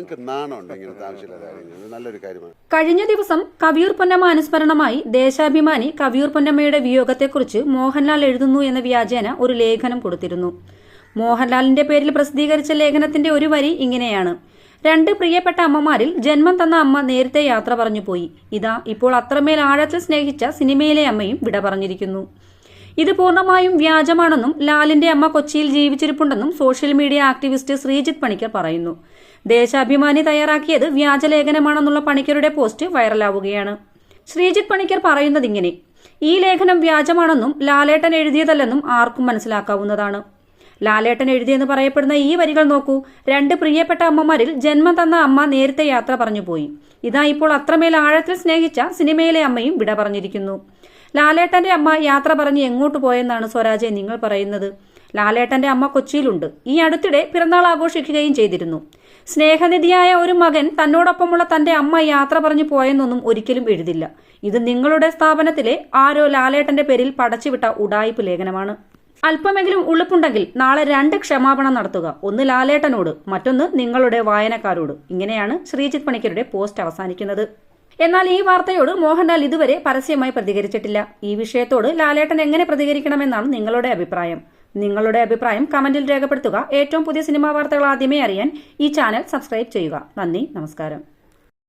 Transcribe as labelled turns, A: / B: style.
A: നിങ്ങൾക്ക് നാണമുണ്ട് ഇങ്ങനത്തെ ആവശ്യമില്ലാത്ത കാര്യങ്ങൾ. നല്ലൊരു കാര്യമാണ്.
B: കഴിഞ്ഞ ദിവസം കവിയൂർ പൊന്നമ്മ അനുസ്മരണമായി ദേശാഭിമാനി കവിയൂർ പൊന്നമ്മയുടെ വിയോഗത്തെക്കുറിച്ച് മോഹൻലാൽ എഴുതുന്നു എന്ന വ്യാജേന ഒരു ലേഖനം കൊടുത്തിരുന്നു. മോഹൻലാലിന്റെ പേരിൽ പ്രസിദ്ധീകരിച്ച ലേഖനത്തിന്റെ ഒരു വരി ഇങ്ങനെയാണ്: 2 പ്രിയപ്പെട്ട അമ്മമാരിൽ ജന്മം തന്ന അമ്മ നേരത്തെ യാത്ര പറഞ്ഞു പോയി. ഇതാ ഇപ്പോൾ അത്രമേൽ ആഴത്തിൽ സ്നേഹിച്ച സിനിമയിലെ അമ്മയും വിട പറഞ്ഞിരിക്കുന്നു. ഇത് പൂർണ്ണമായും വ്യാജമാണെന്നും ലാലിന്റെ അമ്മ കൊച്ചിയിൽ ജീവിച്ചിരിപ്പുണ്ടെന്നും social media activist Sreejith Panicker പറയുന്നു. ദേശാഭിമാനി തയ്യാറാക്കിയത് വ്യാജലേഖനമാണെന്നുള്ള പണിക്കരുടെ പോസ്റ്റ് വൈറലാവുകയാണ്. ശ്രീജിത്ത് പണിക്കർ പറയുന്നതിങ്ങനെ: ഈ ലേഖനം വ്യാജമാണെന്നും ലാലേട്ടൻ എഴുതിയതല്ലെന്നും ആർക്കും മനസ്സിലാക്കാവുന്നതാണ്. ലാലേട്ടൻ എഴുതിയെന്ന് പറയപ്പെടുന്ന ഈ വരികൾ നോക്കൂ. 2 പ്രിയപ്പെട്ട അമ്മമാരിൽ ജന്മം തന്ന അമ്മ നേരത്തെ യാത്ര പറഞ്ഞു പോയി. ഇതാ ഇപ്പോൾ അത്രമേൽ ആഴത്തിൽ സ്നേഹിച്ച സിനിമയിലെ അമ്മയും വിട പറഞ്ഞിരിക്കുന്നു. ലാലേട്ടന്റെ അമ്മ യാത്ര പറഞ്ഞ് എങ്ങോട്ട് പോയെന്നാണ് സ്വരാജെ നിങ്ങൾ പറയുന്നത്? ലാലേട്ടന്റെ അമ്മ കൊച്ചിയിലുണ്ട്. ഈ അടുത്തിടെ പിറന്നാൾ ആഘോഷിക്കുകയും ചെയ്തിരുന്നു. സ്നേഹനിധിയായ ഒരു മകൻ തന്നോടൊപ്പമുള്ള തന്റെ അമ്മ യാത്ര പറഞ്ഞു പോയെന്നൊന്നും ഒരിക്കലും എഴുതില്ല. ഇത് നിങ്ങളുടെ സ്ഥാപനത്തിലെ ആരോ ലാലേട്ടന്റെ പേരിൽ പടച്ചുവിട്ട ഉഡായിപ്പ് ലേഖനമാണ്. അല്പമെങ്കിലും ഉളുപ്പുണ്ടെങ്കിൽ നാളെ 2 ക്ഷമാപണം നടത്തുക. ഒന്ന് ലാലേട്ടനോട്, മറ്റൊന്ന് നിങ്ങളുടെ വായനക്കാരോട്. ഇങ്ങനെയാണ് ശ്രീജിത്ത് പണിക്കരുടെ പോസ്റ്റ് അവസാനിക്കുന്നത്. എന്നാൽ ഈ വാർത്തയോട് മോഹൻലാൽ ഇതുവരെ പരസ്യമായി പ്രതികരിച്ചിട്ടില്ല. ഈ വിഷയത്തോട് ലാലേട്ടൻ എങ്ങനെ പ്രതികരിക്കണമെന്നാണ് നിങ്ങളുടെ അഭിപ്രായം? നിങ്ങളുടെ അഭിപ്രായം കമന്റിൽ രേഖപ്പെടുത്തുക. ഏറ്റവും പുതിയ സിനിമാ വാർത്തകൾ ആദ്യമേ അറിയാൻ ഈ ചാനൽ സബ്സ്ക്രൈബ് ചെയ്യുക. നന്ദി, നമസ്കാരം.